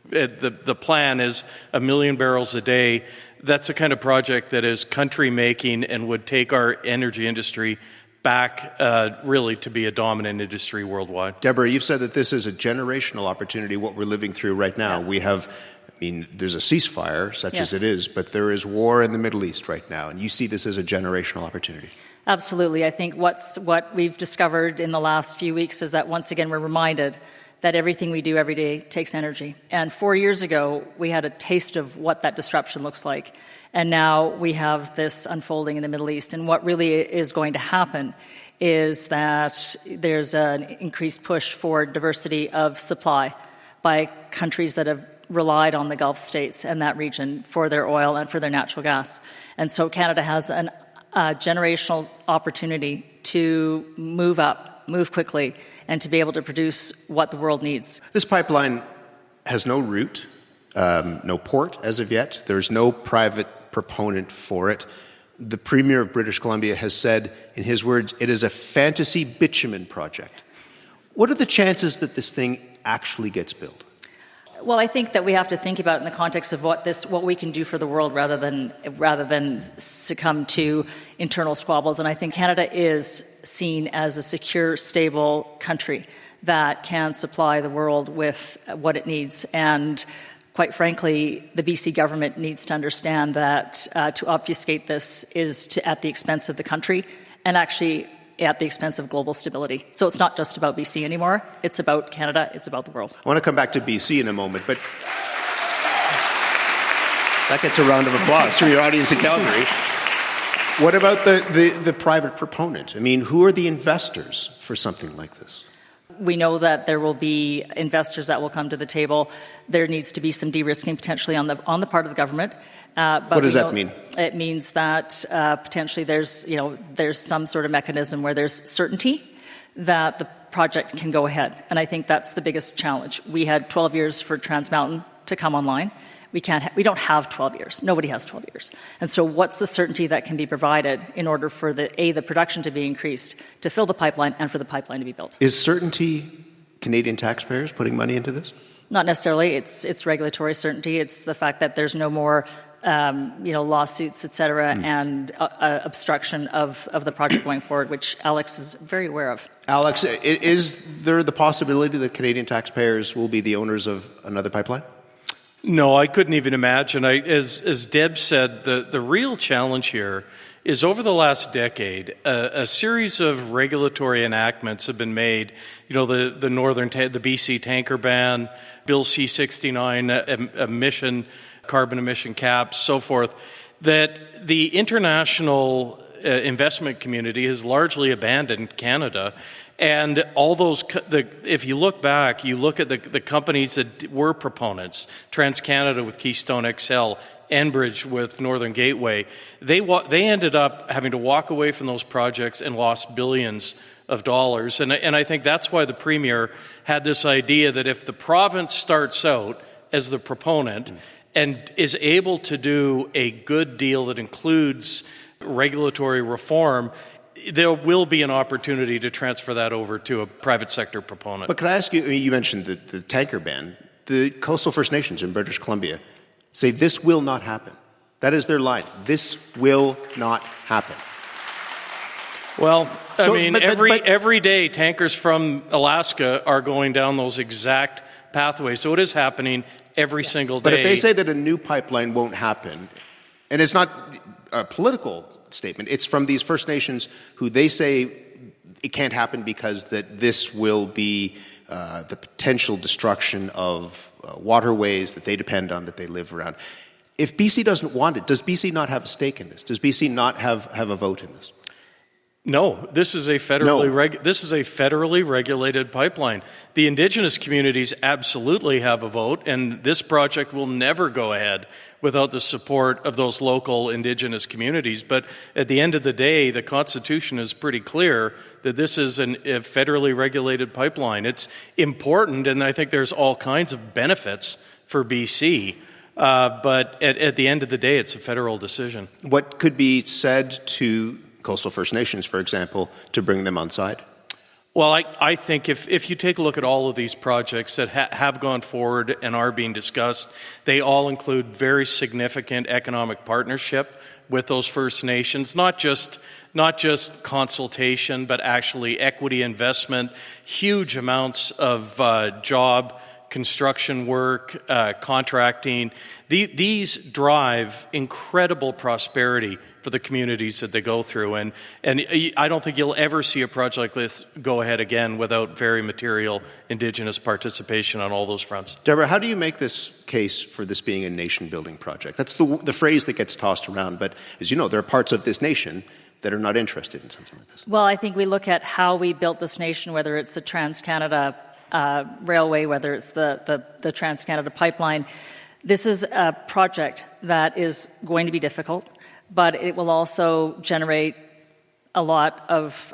the plan is 1 million barrels a day. That's a kind of project that is country making and would take our energy industry back really to be a dominant industry worldwide. Deborah, you've said that this is a generational opportunity, what we're living through right now. We have, there's a ceasefire, such as it is, but there is war in the Middle East right now, and you see this as a generational opportunity. Absolutely. I think what we've discovered in the last few weeks is that once again we're reminded that everything we do every day takes energy. And 4 years ago, we had a taste of what that disruption looks like. And now we have this unfolding in the Middle East. And what really is going to happen is that there's an increased push for diversity of supply by countries that have relied on the Gulf states and that region for their oil and for their natural gas. And so Canada has a generational opportunity to move up, move quickly, and to be able to produce what the world needs. This pipeline has no route, no port as of yet. There's no private proponent for it. The Premier of British Columbia has said, in his words, it is a fantasy bitumen project. What are the chances that this thing actually gets built? Well, I think that we have to think about it in the context of what we can do for the world rather than succumb to internal squabbles. And I think Canada is seen as a secure, stable country that can supply the world with what it needs. And quite frankly, the BC government needs to understand that to obfuscate this is at the expense of the country and actually at the expense of global stability. So it's not just about BC anymore. It's about Canada. It's about the world. I want to come back to BC in a moment, but that gets a round of applause from your audience in Calgary. What about the private proponent? Who are the investors for something like this? We know that there will be investors that will come to the table. There needs to be some de-risking potentially on the part of the government. But what does that mean? It means that potentially there's some sort of mechanism where there's certainty that the project can go ahead. And I think that's the biggest challenge. We had 12 years for Trans Mountain to come online. We don't have 12 years. Nobody has 12 years. And so what's the certainty that can be provided in order for the production to be increased, to fill the pipeline, and for the pipeline to be built? Is certainty Canadian taxpayers putting money into this? Not necessarily. It's regulatory certainty. It's the fact that there's no more lawsuits, et cetera, and obstruction of the project going forward, which Alex is very aware of. Alex, is there the possibility that Canadian taxpayers will be the owners of another pipeline? No, I couldn't even imagine. As Deb said, the real challenge here is over the last decade, a series of regulatory enactments have been made. The BC tanker ban, Bill C-69 carbon emission caps, so forth, that the international investment community has largely abandoned Canada. And all those, if you look back, you look at the companies that were proponents, TransCanada with Keystone XL, Enbridge with Northern Gateway, they ended up having to walk away from those projects and lost billions of dollars. And I think that's why the Premier had this idea that if the province starts out as the proponent and is able to do a good deal that includes regulatory reform, there will be an opportunity to transfer that over to a private sector proponent. But could I ask you, you mentioned the tanker ban. The coastal First Nations in British Columbia say this will not happen. That is their line. This will not happen. Well, every day tankers from Alaska are going down those exact pathways. So it is happening every single day. But if they say that a new pipeline won't happen, and it's not a political statement, it's from these First Nations who they say it can't happen because that this will be the potential destruction of waterways that they depend on, that they live around. If BC doesn't want it, does BC not have a stake in this? Does BC not have a vote in this? No, this is a federally regulated pipeline. The Indigenous communities absolutely have a vote, and this project will never go ahead without the support of those local Indigenous communities. But at the end of the day, the Constitution is pretty clear that this is a federally regulated pipeline. It's important, and I think there's all kinds of benefits for BC. But at the end of the day, it's a federal decision. What could be said to coastal First Nations, for example, to bring them on side? Well, I think if you take a look at all of these projects that have gone forward and are being discussed, they all include very significant economic partnership with those First Nations, not just consultation, but actually equity investment, huge amounts of job construction work, contracting. These drive incredible prosperity for the communities that they go through. And I don't think you'll ever see a project like this go ahead again without very material Indigenous participation on all those fronts. Deborah, how do you make this case for this being a nation-building project? That's the phrase that gets tossed around. But as you know, there are parts of this nation that are not interested in something like this. Well, I think we look at how we built this nation, whether it's the Trans-Canada Railway, whether it's the Trans-Canada Pipeline. This is a project that is going to be difficult, but it will also generate a lot of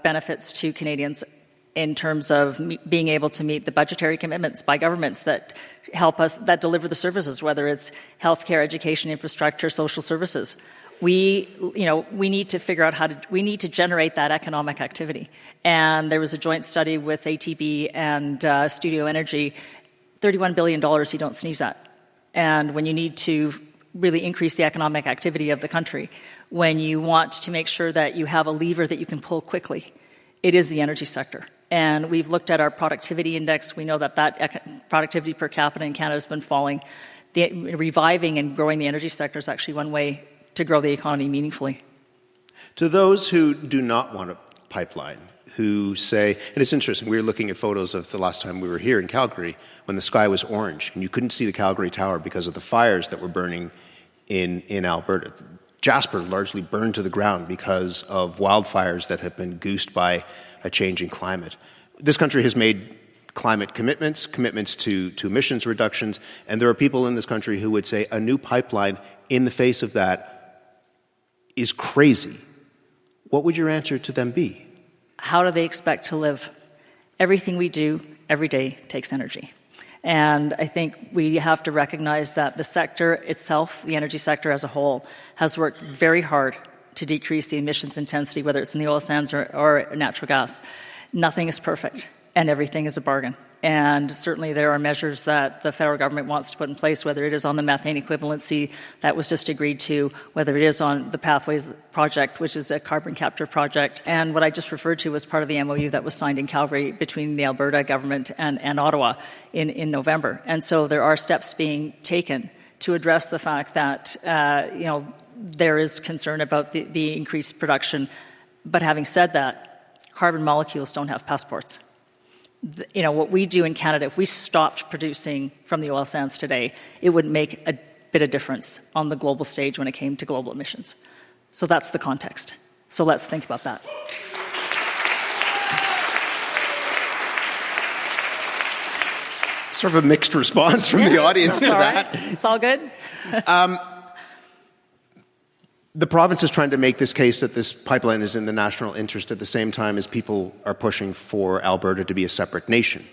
benefits to Canadians in terms of being able to meet the budgetary commitments by governments that help us, that deliver the services, whether it's healthcare, education, infrastructure, social services. We need to figure out we need to generate that economic activity. And there was a joint study with ATB and Studio Energy, $31 billion you don't sneeze at. And when you need to really increase the economic activity of the country, when you want to make sure that you have a lever that you can pull quickly, it is the energy sector. And we've looked at our productivity index. We know that productivity per capita in Canada has been falling. Reviving and growing the energy sector is actually one way to grow the economy meaningfully. To those who do not want a pipeline, who say, and it's interesting, we were looking at photos of the last time we were here in Calgary when the sky was orange and you couldn't see the Calgary Tower because of the fires that were burning in Alberta. Jasper largely burned to the ground because of wildfires that have been goosed by a changing climate. This country has made climate commitments to emissions reductions, and there are people in this country who would say a new pipeline in the face of that is crazy. What would your answer to them be? How do they expect to live? Everything we do every day takes energy. And I think we have to recognize that the sector itself, the energy sector as a whole, has worked very hard to decrease the emissions intensity, whether it's in the oil sands or natural gas. Nothing is perfect, and everything is a bargain. And certainly there are measures that the federal government wants to put in place, whether it is on the methane equivalency that was just agreed to, whether it is on the Pathways project, which is a carbon capture project, and what I just referred to was part of the MOU that was signed in Calgary between the Alberta government and Ottawa in November. And so there are steps being taken to address the fact that there is concern about the increased production. But having said that, carbon molecules don't have passports. What we do in Canada, if we stopped producing from the oil sands today, it would make a bit of difference on the global stage when it came to global emissions. So that's the context. So let's think about that. Sort of a mixed response from the audience to that. Right. It's all good. The province is trying to make this case that this pipeline is in the national interest at the same time as people are pushing for Alberta to be a separate nation.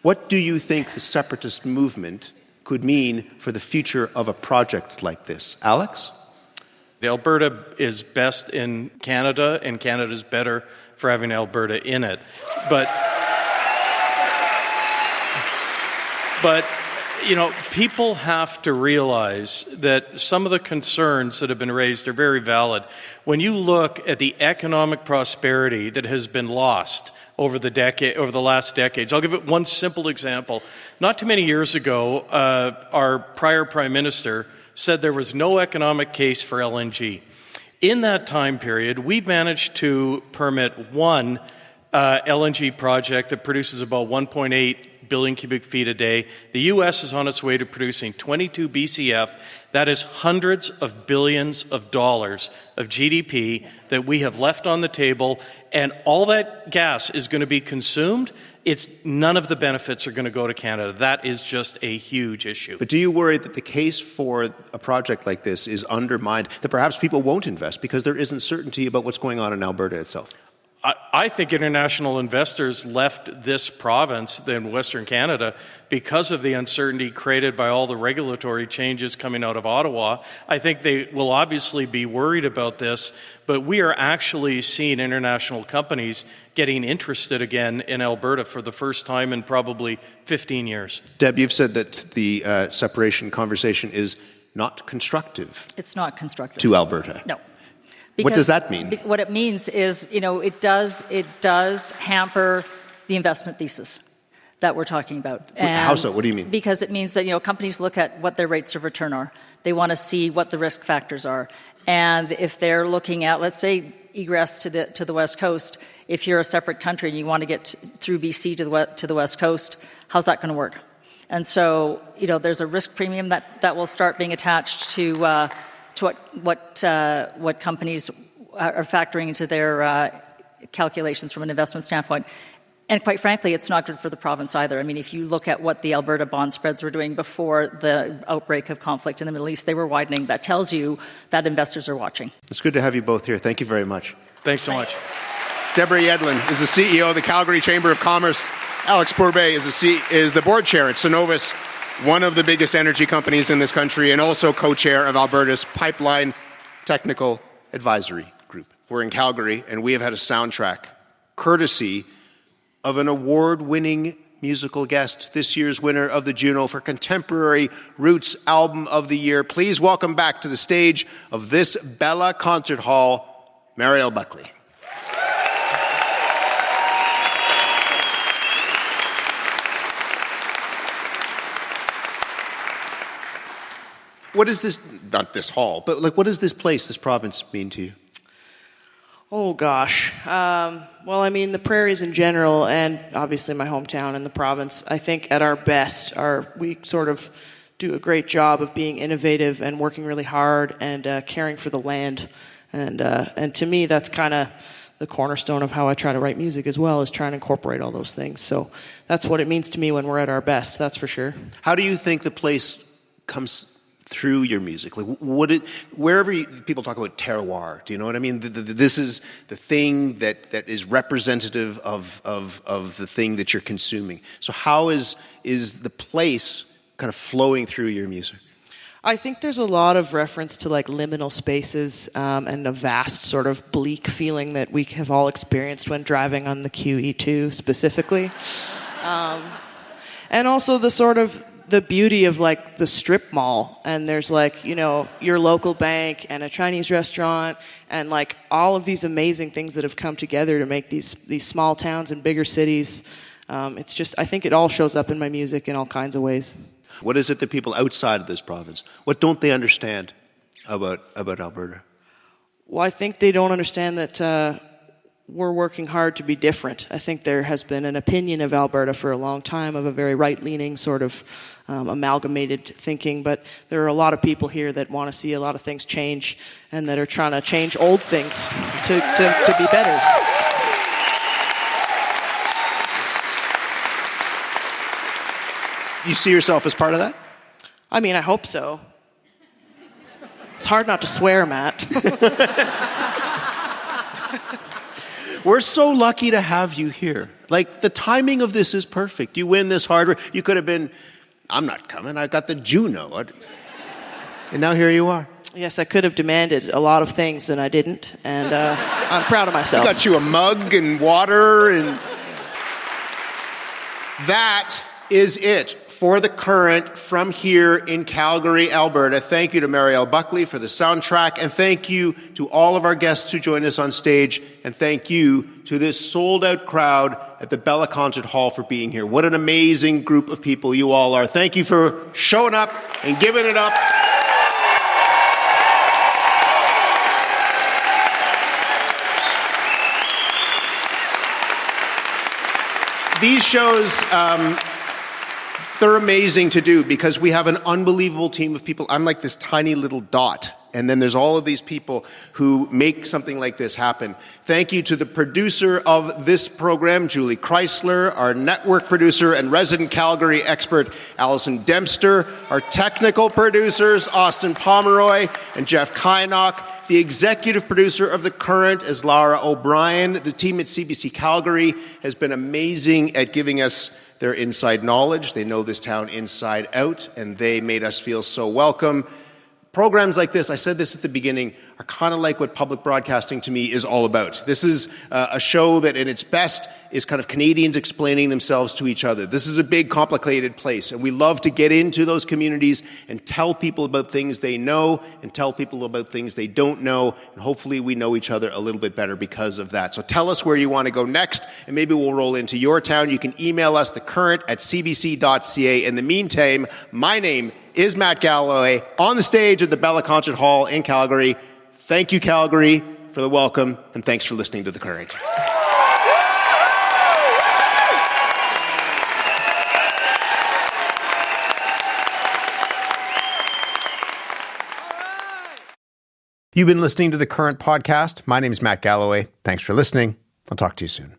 What do you think the separatist movement could mean for the future of a project like this? Alex? Alberta is best in Canada, and Canada is better for having Alberta in it. But people have to realize that some of the concerns that have been raised are very valid. When you look at the economic prosperity that has been lost over the last decades, I'll give it one simple example. Not too many years ago, our prior Prime Minister said there was no economic case for LNG. In that time period, we managed to permit one LNG project that produces about 1.8 billion cubic feet a day. The U.S. is on its way to producing 22 BCF. That is hundreds of billions of dollars of GDP that we have left on the table, and all that gas is going to be consumed. None of the benefits are going to go to Canada. That is just a huge issue. But do you worry that the case for a project like this is undermined, that perhaps people won't invest because there isn't certainty about what's going on in Alberta itself? I think international investors left this province, then Western Canada, because of the uncertainty created by all the regulatory changes coming out of Ottawa. I think they will obviously be worried about this, but we are actually seeing international companies getting interested again in Alberta for the first time in probably 15 years. Deb, you've said that the separation conversation is not constructive. It's not constructive. To Alberta. No. What does that mean? What it means is, it does hamper the investment thesis that we're talking about. And how so? What do you mean? Because it means that, companies look at what their rates of return are. They want to see what the risk factors are. And if they're looking at, let's say, egress to the West Coast, if you're a separate country and you want to get through BC to the West Coast, how's that going to work? And so, there's a risk premium that will start being attached to what companies are factoring into their calculations from an investment standpoint. And quite frankly, it's not good for the province either. I mean, if you look at what the Alberta bond spreads were doing before the outbreak of conflict in the Middle East, they were widening. That tells you that investors are watching. It's good to have you both here. Thank you very much. Thanks so much. Deborah Yedlin is the CEO of the Calgary Chamber of Commerce. Alex Pourbet is the board chair at Cenovus, one of the biggest energy companies in this country, and also co-chair of Alberta's Pipeline Technical Advisory Group. We're in Calgary, and we have had a soundtrack courtesy of an award-winning musical guest, this year's winner of the Juno for Contemporary Roots Album of the Year. Please welcome back to the stage of this Bella Concert Hall, Marielle Buckley. What is this, not this hall, but what does this place, this province mean to you? Oh, gosh. Well, I mean, the prairies in general, and obviously my hometown and the province, I think at our best, we sort of do a great job of being innovative and working really hard and caring for the land. And to me, that's kind of the cornerstone of how I try to write music as well, is trying to incorporate all those things. So that's what it means to me when we're at our best, that's for sure. How do you think the place comes through your music? Like, people talk about terroir, do you know what I mean? This is the thing that is representative of the thing that you're consuming. So how is the place kind of flowing through your music? I think there's a lot of reference to like liminal spaces and a vast sort of bleak feeling that we have all experienced when driving on the QE2 specifically. And also the beauty of like the strip mall, and there's like, your local bank and a Chinese restaurant and like all of these amazing things that have come together to make these small towns and bigger cities. It's just, I think it all shows up in my music in all kinds of ways. What is it that people outside of this province, what don't they understand about Alberta? Well, I think they don't understand that we're working hard to be different. I think there has been an opinion of Alberta for a long time of a very right-leaning sort of amalgamated thinking, but there are a lot of people here that want to see a lot of things change and that are trying to change old things to be better. You see yourself as part of that? I mean, I hope so. It's hard not to swear, Matt. We're so lucky to have you here. Like, the timing of this is perfect. You win this hardware. You could have been, I'm not coming, I got the Juno. And now here you are. Yes, I could have demanded a lot of things and I didn't. And I'm proud of myself. I got you a mug and water. And that is it for The Current from here in Calgary, Alberta. Thank you to Marielle Buckley for the soundtrack, and thank you to all of our guests who joined us on stage, and thank you to this sold-out crowd at the Bella Concert Hall for being here. What an amazing group of people you all are. Thank you for showing up and giving it up. These shows They're amazing to do because we have an unbelievable team of people. I'm like this tiny little dot. And then there's all of these people who make something like this happen. Thank you to the producer of this program, Julie Chrysler, our network producer and resident Calgary expert, Allison Dempster, our technical producers, Austin Pomeroy and Jeff Kynock. The executive producer of The Current is Lara O'Brien. The team at CBC Calgary has been amazing at giving us their inside knowledge. They know this town inside out, and they made us feel so welcome. Programs like this, I said this at the beginning, are kind of like what public broadcasting to me is all about. This is a show that in its best is kind of Canadians explaining themselves to each other. This is a big, complicated place, and we love to get into those communities and tell people about things they know and tell people about things they don't know, and hopefully we know each other a little bit better because of that. So tell us where you want to go next, and maybe we'll roll into your town. You can email us, thecurrent@cbc.ca. In the meantime, my name is Matt Galloway on the stage at the Bella Concert Hall in Calgary. Thank you, Calgary, for the welcome, and thanks for listening to The Current. You've been listening to The Current podcast. My name is Matt Galloway. Thanks for listening. I'll talk to you soon.